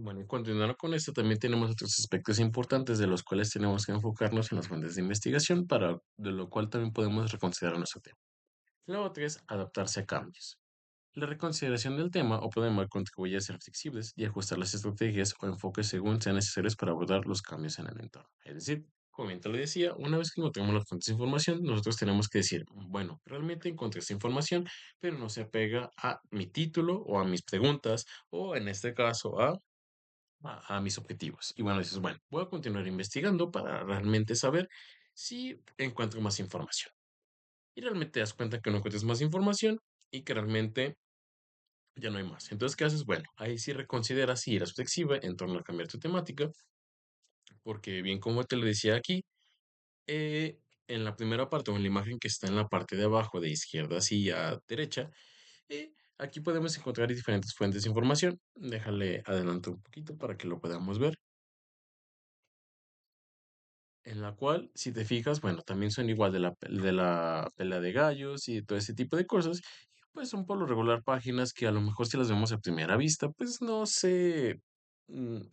Bueno, y continuando con esto, también tenemos otros aspectos importantes de los cuales tenemos que enfocarnos en las fuentes de investigación, de lo cual también podemos reconsiderar nuestro tema. La otra es adaptarse a cambios. La reconsideración del tema o problema contribuye a ser flexibles y ajustar las estrategias o enfoques según sean necesarios para abordar los cambios en el entorno. Es decir, como bien te lo decía, una vez que encontramos las fuentes de información, nosotros tenemos que decir, bueno, realmente encontré esta información, pero no se apega a mi título o a mis preguntas, o en este caso a mis objetivos. Y bueno, dices, bueno, voy a continuar investigando para realmente saber si encuentro más información. Y realmente te das cuenta que no encuentras más información y que realmente ya no hay más. Entonces, ¿qué haces? Bueno, ahí sí reconsideras si eras flexible en torno a cambiar tu temática, porque bien como te lo decía aquí, en la primera parte o en la imagen que está en la parte de abajo, de izquierda hacia derecha, aquí podemos encontrar diferentes fuentes de información. Déjale adelanto un poquito para que lo podamos ver. En la cual, si te fijas, bueno, también son igual de la pelea de gallos y de todo ese tipo de cosas. Pues son por lo regular páginas que a lo mejor si las vemos a primera vista, pues no sé,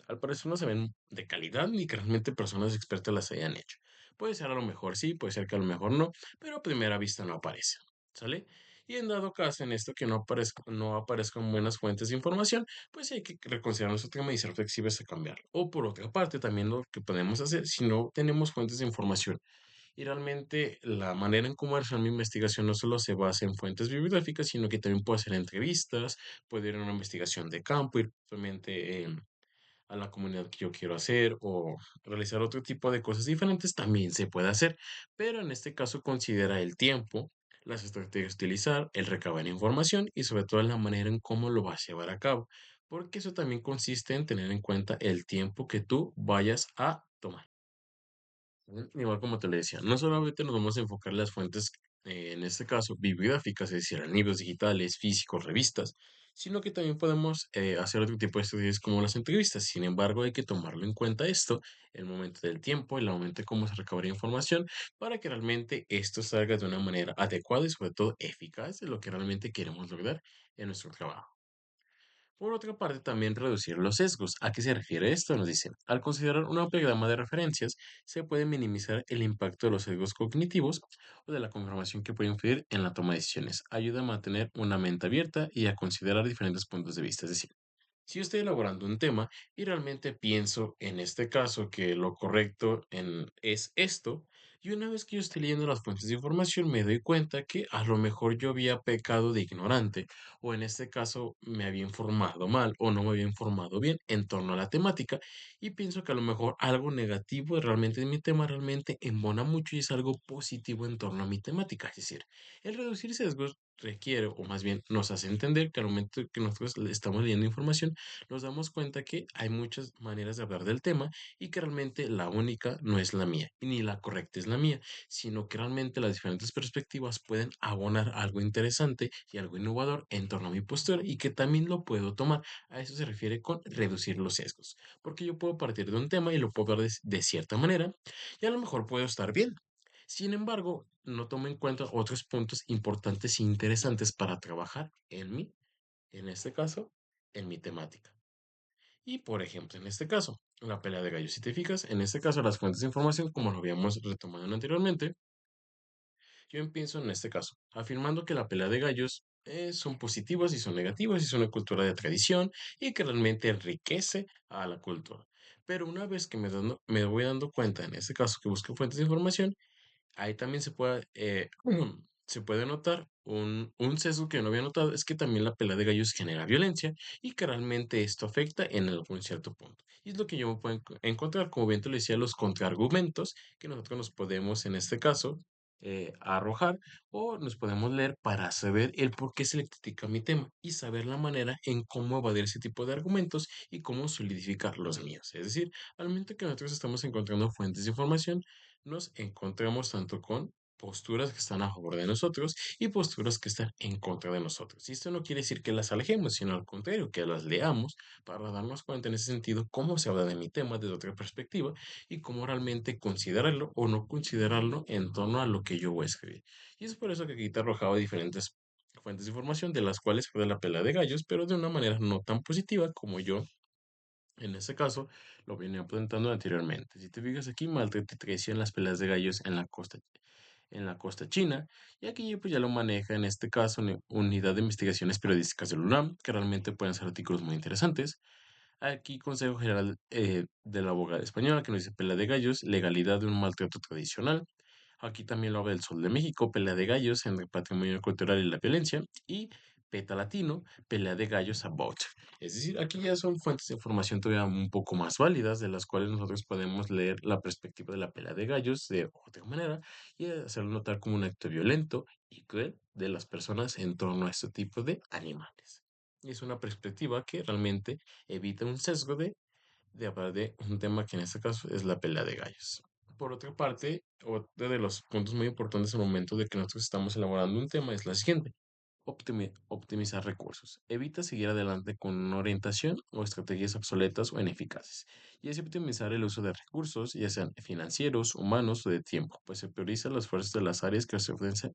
al parecer no se ven de calidad ni que realmente personas expertas las hayan hecho. Puede ser a lo mejor sí, puede ser que a lo mejor no, pero a primera vista no aparece, ¿sale? Y en dado caso en esto que no aparezcan buenas fuentes de información, pues sí hay que reconsiderar nuestro tema y ser flexibles a cambiarlo. O por otra parte, también lo que podemos hacer, si no tenemos fuentes de información y realmente la manera en cómo hacer mi investigación no solo se basa en fuentes bibliográficas, sino que también puede hacer entrevistas, puede ir a una investigación de campo, ir realmente a la comunidad que yo quiero hacer o realizar otro tipo de cosas diferentes, también se puede hacer. Pero en este caso considera el tiempo, las estrategias que utilizar, el recabar información y sobre todo la manera en cómo lo vas a llevar a cabo. Porque eso también consiste en tener en cuenta el tiempo que tú vayas a tomar. Igual como te le decía, no solamente nos vamos a enfocar en las fuentes, en este caso, bibliográficas, es decir, en libros digitales, físicos, revistas, sino que también podemos hacer otro tipo de estudios como las entrevistas. Sin embargo, hay que tomarlo en cuenta esto, el momento del tiempo, el momento de cómo se recabaría información, para que realmente esto salga de una manera adecuada y sobre todo eficaz de lo que realmente queremos lograr en nuestro trabajo. Por otra parte, también reducir los sesgos. ¿A qué se refiere esto? Nos dice, al considerar un programa de referencias, se puede minimizar el impacto de los sesgos cognitivos o de la confirmación que puede influir en la toma de decisiones. Ayuda a mantener una mente abierta y a considerar diferentes puntos de vista. Es decir, si yo estoy elaborando un tema y realmente pienso en este caso que lo correcto es esto, y una vez que yo estoy leyendo las fuentes de información me doy cuenta que a lo mejor yo había pecado de ignorante o en este caso me había informado mal o no me había informado bien en torno a la temática y pienso que a lo mejor algo negativo realmente en mi tema realmente embona mucho y es algo positivo en torno a mi temática. Es decir, el reducir sesgos requiere, o más bien nos hace entender que al momento que nosotros le estamos leyendo información, nos damos cuenta que hay muchas maneras de hablar del tema y que realmente la única no es la mía y ni la correcta es la mía, sino que realmente las diferentes perspectivas pueden abonar algo interesante y algo innovador en torno a mi postura y que también lo puedo tomar. A eso se refiere con reducir los sesgos, porque yo puedo partir de un tema y lo puedo ver de cierta manera y a lo mejor puedo estar bien. Sin embargo, no tomo en cuenta otros puntos importantes e interesantes para trabajar en este caso, en mi temática. Y por ejemplo, en este caso, la pelea de gallos. Si te fijas, en este caso, las fuentes de información, como lo habíamos retomado anteriormente, yo empiezo en este caso, afirmando que la pelea de gallos son positivas y son negativas, y es una cultura de tradición y que realmente enriquece a la cultura. Pero una vez que me voy dando cuenta, en este caso, que busco fuentes de información, ahí también se puede notar un sesgo que no había notado, es que también la pelea de gallos genera violencia y que realmente esto afecta en algún cierto punto. Y es lo que yo me puedo encontrar, como bien te lo decía, los contraargumentos que nosotros nos podemos, en este caso, arrojar o nos podemos leer para saber el por qué se le critica mi tema y saber la manera en cómo evadir ese tipo de argumentos y cómo solidificar los míos. Es decir, al momento que nosotros estamos encontrando fuentes de información, nos encontramos tanto con posturas que están a favor de nosotros y posturas que están en contra de nosotros. Y esto no quiere decir que las alejemos, sino al contrario, que las leamos para darnos cuenta en ese sentido cómo se habla de mi tema desde otra perspectiva y cómo realmente considerarlo o no considerarlo en torno a lo que yo voy a escribir. Y es por eso que aquí te arrojaba diferentes fuentes de información de las cuales fue de la pelea de gallos, pero de una manera no tan positiva como yo En ese caso, lo venía apuntando anteriormente. Si te fijas aquí, Malta te creció en las peleas de gallos en la costa china, y aquí pues ya lo maneja en este caso una unidad de investigaciones periodísticas de la UNAM, que realmente pueden ser artículos muy interesantes. Aquí Consejo General de la Abogada Española, que nos dice pelea de gallos, legalidad de un maltrato tradicional. Aquí también lo habla el Sol de México, pelea de gallos en el patrimonio cultural y la violencia. Y Peta Latino, pelea de gallos about. Es decir, aquí ya son fuentes de información todavía un poco más válidas, de las cuales nosotros podemos leer la perspectiva de la pelea de gallos de otra manera y hacerlo notar como un acto violento y cruel de las personas en torno a este tipo de animales. Y es una perspectiva que realmente evita un sesgo de hablar de un tema que en este caso es la pelea de gallos. Por otra parte, otro de los puntos muy importantes al momento de que nosotros estamos elaborando un tema es la siguiente. Optimizar recursos. Evita seguir adelante con una orientación o estrategias obsoletas o ineficaces. Y así optimizar el uso de recursos, ya sean financieros, humanos o de tiempo, pues se prioriza los esfuerzos de las áreas que se ofrecen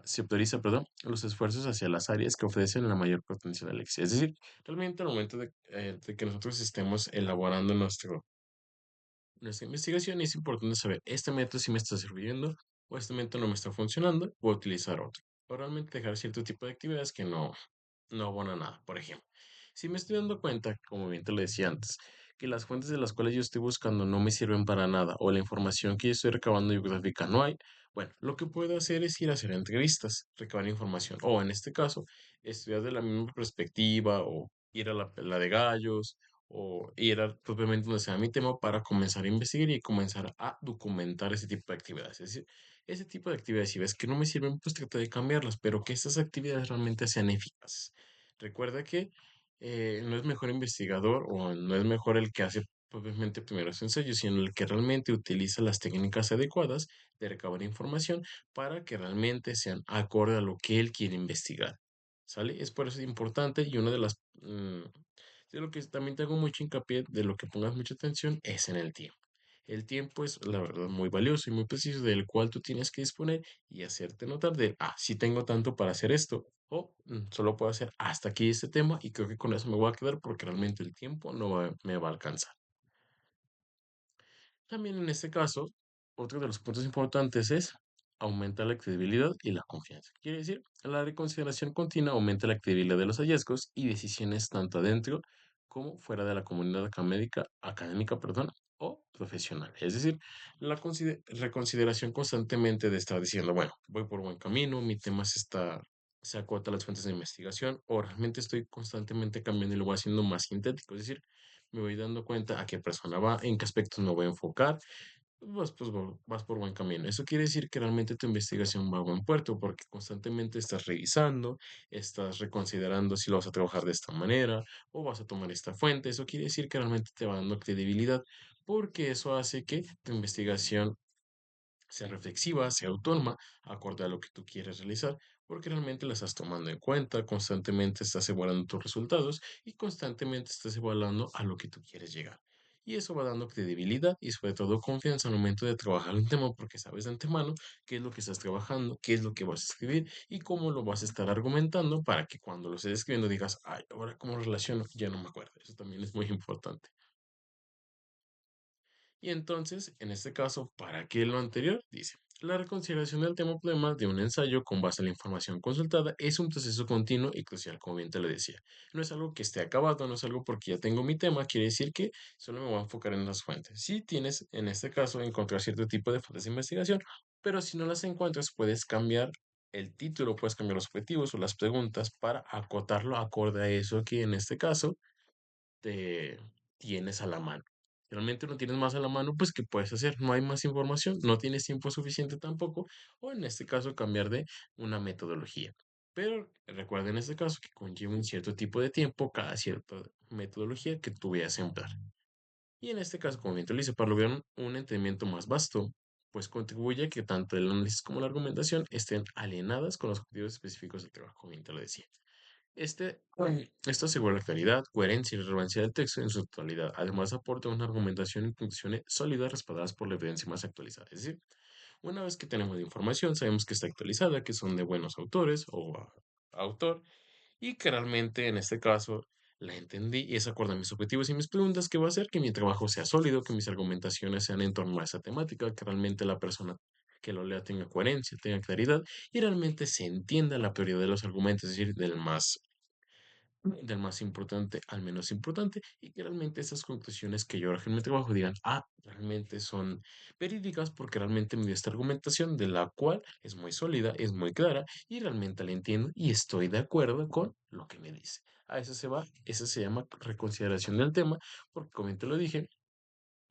se prioriza, perdón, los esfuerzos hacia las áreas que ofrecen la mayor potencial al éxito. Es decir, realmente al momento de que nosotros estemos elaborando nuestra investigación, es importante saber, este método sí me está sirviendo, o este método no me está funcionando, o utilizar otro. O realmente dejar cierto tipo de actividades que no abona nada. Por ejemplo, si me estoy dando cuenta, como bien te lo decía antes, que las fuentes de las cuales yo estoy buscando no me sirven para nada o la información que yo estoy recabando biográfica no hay, bueno, lo que puedo hacer es ir a hacer entrevistas, recabar información o en este caso, estudiar de la misma perspectiva o ir a la pela de gallos o ir a propiamente donde sea mi tema para comenzar a investigar y comenzar a documentar ese tipo de actividades. Es decir, ese tipo de actividades, si ves que no me sirven, pues trata de cambiarlas, pero que estas actividades realmente sean eficaces. Recuerda que no es mejor investigador o no es mejor el que hace propiamente primeros ensayos, sino el que realmente utiliza las técnicas adecuadas de recabar información para que realmente sean acorde a lo que él quiere investigar. ¿Sale? Es por eso importante y una de las de lo que también te hago mucho hincapié de lo que pongas mucha atención es en el tiempo. El tiempo es, la verdad, muy valioso y muy preciso, del cual tú tienes que disponer y hacerte notar de, sí tengo tanto para hacer esto, o solo puedo hacer hasta aquí este tema y creo que con eso me voy a quedar porque realmente el tiempo me va a alcanzar. También en este caso, otro de los puntos importantes es aumentar la credibilidad y la confianza. Quiere decir, la reconsideración continua aumenta la credibilidad de los hallazgos y decisiones tanto adentro como fuera de la comunidad académica, perdón, o profesional. Es decir, la reconsideración constantemente de estar diciendo, bueno, voy por buen camino, mi tema se acota a las fuentes de investigación, o realmente estoy constantemente cambiando y lo voy haciendo más sintético. Es decir, me voy dando cuenta a qué persona va, en qué aspectos me voy a enfocar, vas por buen camino. Eso quiere decir que realmente tu investigación va a buen puerto porque constantemente estás revisando, estás reconsiderando si lo vas a trabajar de esta manera o vas a tomar esta fuente. Eso quiere decir que realmente te va dando credibilidad porque eso hace que tu investigación sea reflexiva, sea autónoma, acorde a lo que tú quieres realizar, porque realmente la estás tomando en cuenta, constantemente estás evaluando tus resultados y constantemente estás evaluando a lo que tú quieres llegar. Y eso va dando credibilidad y sobre todo confianza al momento de trabajar un tema porque sabes de antemano qué es lo que estás trabajando, qué es lo que vas a escribir y cómo lo vas a estar argumentando para que cuando lo estés escribiendo digas, ay, ahora cómo relaciono, ya no me acuerdo. Eso también es muy importante. Y entonces, en este caso, ¿para qué lo anterior? Dice, la reconsideración del tema o problema de un ensayo con base en la información consultada es un proceso continuo y crucial, como bien te lo decía. No es algo que esté acabado, no es algo porque ya tengo mi tema, quiere decir que solo me voy a enfocar en las fuentes. Si tienes, en este caso, encontrar cierto tipo de fuentes de investigación, pero si no las encuentras, puedes cambiar el título, puedes cambiar los objetivos o las preguntas para acotarlo acorde a eso que en este caso te tienes a la mano. Realmente no tienes más a la mano, pues ¿qué puedes hacer? No hay más información, no tienes tiempo suficiente tampoco, o en este caso cambiar de una metodología. Pero recuerda en este caso que conlleva un cierto tipo de tiempo cada cierta metodología que tú vayas a emplear. Y en este caso, como bien te lo dice, para lograr un entendimiento más vasto, pues contribuye a que tanto el análisis como la argumentación estén alienadas con los objetivos específicos del trabajo, como bien te lo decía. Esto asegura la claridad, coherencia y relevancia del texto en su totalidad. Además, aporta una argumentación y conclusiones sólidas respaldadas por la evidencia más actualizada. Es decir, una vez que tenemos la información, sabemos que está actualizada, que son de buenos autores o autor, y que realmente en este caso la entendí y es acorde a mis objetivos y mis preguntas que va a hacer que mi trabajo sea sólido, que mis argumentaciones sean en torno a esa temática, que realmente la persona que lo lea tenga coherencia, tenga claridad y realmente se entienda la prioridad de los argumentos, es decir, del más importante al menos importante, y que realmente esas conclusiones que yo arroje en mi trabajo digan, realmente son verídicas porque realmente me dio esta argumentación de la cual es muy sólida, es muy clara y realmente la entiendo y estoy de acuerdo con lo que me dice. A eso se va, eso se llama reconsideración del tema, porque como te lo dije,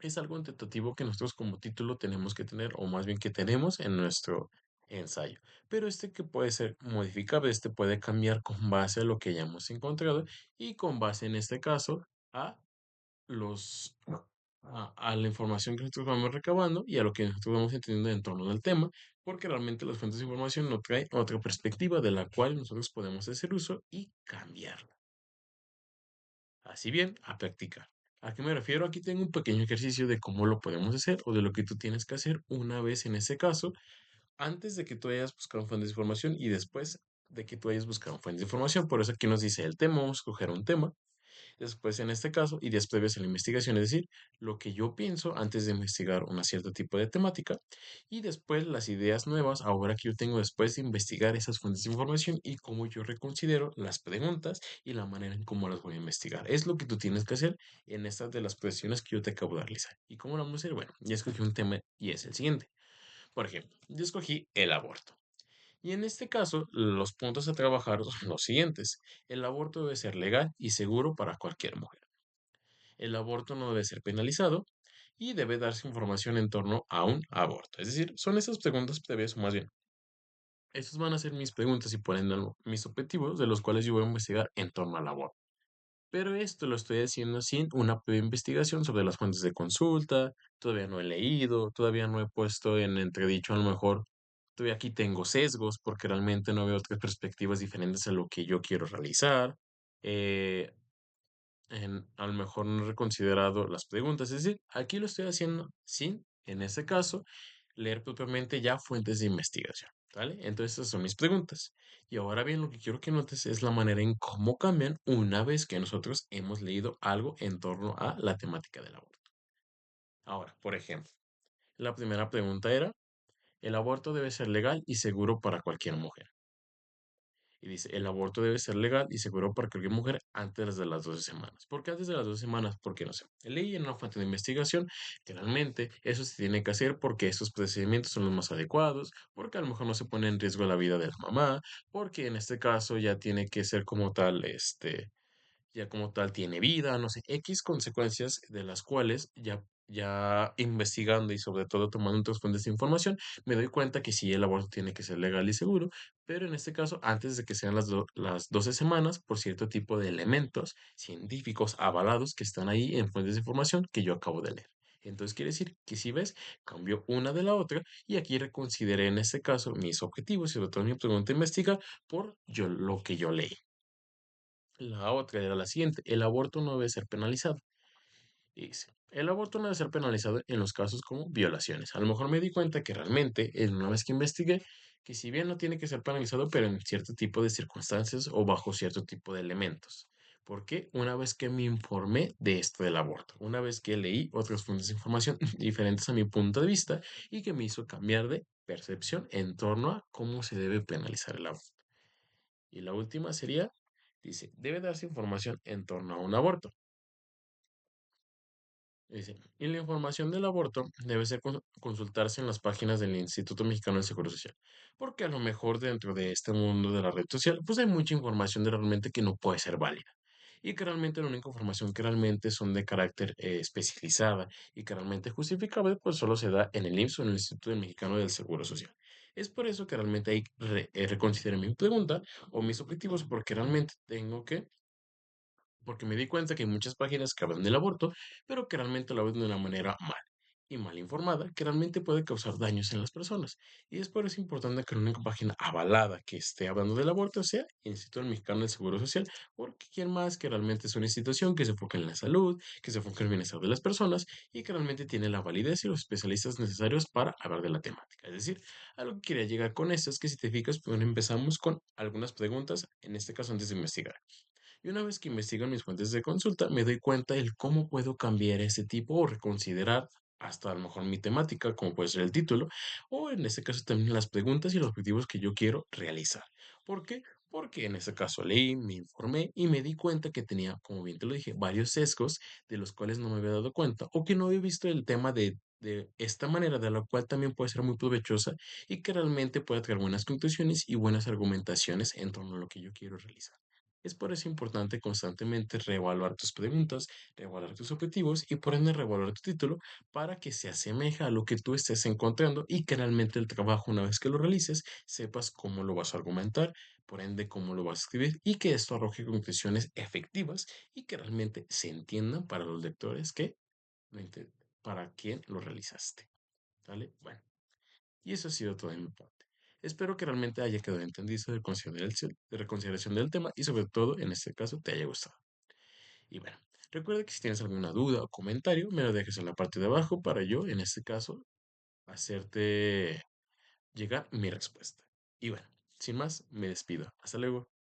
es algo tentativo que nosotros como título tenemos que tener, o más bien que tenemos en nuestro ensayo. Pero este que puede ser modificable, este puede cambiar con base a lo que hayamos encontrado y con base en este caso a los a la información que nosotros vamos recabando y a lo que nosotros vamos entendiendo en torno del tema, porque realmente las fuentes de información nos traen otra perspectiva de la cual nosotros podemos hacer uso y cambiarla. Así bien, a practicar. ¿A qué me refiero? Aquí tengo un pequeño ejercicio de cómo lo podemos hacer o de lo que tú tienes que hacer una vez en ese caso, antes de que tú hayas buscado fuentes de información y después de que tú hayas buscado fuentes de información. Por eso aquí nos dice el tema, vamos a escoger un tema. Después, en este caso, ideas previas a la investigación, es decir, lo que yo pienso antes de investigar un cierto tipo de temática. Y después, las ideas nuevas, ahora que yo tengo después de investigar esas fuentes de información y cómo yo reconsidero las preguntas y la manera en cómo las voy a investigar. Es lo que tú tienes que hacer en estas de las cuestiones que yo te acabo de realizar. ¿Y cómo lo vamos a hacer? Bueno, ya escogí un tema y es el siguiente. Por ejemplo, yo escogí el aborto. Y en este caso, los puntos a trabajar son los siguientes. El aborto debe ser legal y seguro para cualquier mujer. El aborto no debe ser penalizado y debe darse información en torno a un aborto. Es decir, son esas preguntas previas, o más bien, estas van a ser mis preguntas y por ende mis objetivos de los cuales yo voy a investigar en torno al aborto. Pero esto lo estoy haciendo sin una previa investigación sobre las fuentes de consulta, todavía no he leído, todavía no he puesto en entredicho a lo mejor, todavía aquí tengo sesgos porque realmente no veo otras perspectivas diferentes a lo que yo quiero realizar. Eh, a lo mejor no he reconsiderado las preguntas. Es decir, aquí lo estoy haciendo sin, en este caso, leer propiamente ya fuentes de investigación. ¿Vale? Entonces, esas son mis preguntas. Y ahora bien, lo que quiero que notes es la manera en cómo cambian una vez que nosotros hemos leído algo en torno a la temática del aborto. Ahora, por ejemplo, la primera pregunta era, ¿el aborto debe ser legal y seguro para cualquier mujer? Y dice, el aborto debe ser legal y seguro para cualquier mujer antes de las 12 semanas. ¿Por qué antes de las 12 semanas? Porque no sé. Leí en una fuente de investigación que realmente eso se tiene que hacer porque estos procedimientos son los más adecuados, porque a lo mejor no se pone en riesgo la vida de la mamá, porque en este caso ya tiene que ser como tal, ya como tal tiene vida, no sé, X consecuencias de las cuales ya investigando y sobre todo tomando otras fuentes de información, me doy cuenta que sí, el aborto tiene que ser legal y seguro, pero en este caso, antes de que sean las 12 semanas, por cierto tipo de elementos científicos avalados que están ahí en fuentes de información que yo acabo de leer. Entonces quiere decir que si ves, cambió una de la otra y aquí reconsideré en este caso mis objetivos y sobre todo mi pregunta investigar por lo que yo leí. La otra era la siguiente, el aborto no debe ser penalizado. Y dice, el aborto no debe ser penalizado en los casos como violaciones. A lo mejor me di cuenta que realmente, en una vez que investigué, que si bien no tiene que ser penalizado, pero en cierto tipo de circunstancias o bajo cierto tipo de elementos. Porque una vez que me informé de esto del aborto, una vez que leí otras fuentes de información diferentes a mi punto de vista y que me hizo cambiar de percepción en torno a cómo se debe penalizar el aborto. Y la última sería, dice, debe darse información en torno a un aborto. Dice, y la información del aborto debe ser consultarse en las páginas del Instituto Mexicano del Seguro Social, porque a lo mejor dentro de este mundo de la red social, pues hay mucha información de realmente que no puede ser válida. Y que realmente la única información que realmente son de carácter especializada y que realmente justificable, pues solo se da en el IMSS o en el Instituto Mexicano del Seguro Social. Es por eso que realmente hay reconsiderar mi pregunta o mis objetivos, porque realmente tengo que porque me di cuenta que hay muchas páginas que hablan del aborto, pero que realmente lo hablan de una manera mal y mal informada, que realmente puede causar daños en las personas. Y es por eso importante que la única página avalada que esté hablando del aborto sea el Instituto Mexicano del Seguro Social, porque quien más que realmente es una institución que se enfoca en la salud, que se enfoca en el bienestar de las personas y que realmente tiene la validez y los especialistas necesarios para hablar de la temática. Es decir, a lo que quería llegar con esto es que si te fijas, pues empezamos con algunas preguntas, en este caso antes de investigar. Y una vez que investigo en mis fuentes de consulta, me doy cuenta el cómo puedo cambiar ese tipo o reconsiderar hasta a lo mejor mi temática, como puede ser el título, o en este caso también las preguntas y los objetivos que yo quiero realizar. ¿Por qué? Porque en este caso leí, me informé y me di cuenta que tenía, como bien te lo dije, varios sesgos de los cuales no me había dado cuenta o que no había visto el tema de esta manera, de la cual también puede ser muy provechosa y que realmente puede traer buenas conclusiones y buenas argumentaciones en torno a lo que yo quiero realizar. Es por eso importante constantemente reevaluar tus preguntas, reevaluar tus objetivos y por ende reevaluar tu título para que se asemeje a lo que tú estés encontrando y que realmente el trabajo, una vez que lo realices, sepas cómo lo vas a argumentar, por ende cómo lo vas a escribir y que esto arroje conclusiones efectivas y que realmente se entiendan para los lectores que para quién lo realizaste. ¿Vale? Bueno. Y eso ha sido todo de mi parte. Espero que realmente haya quedado entendido de reconsideración del tema y sobre todo, en este caso, te haya gustado. Y bueno, recuerda que si tienes alguna duda o comentario, me lo dejes en la parte de abajo para yo, en este caso, hacerte llegar mi respuesta. Y bueno, sin más, me despido. Hasta luego.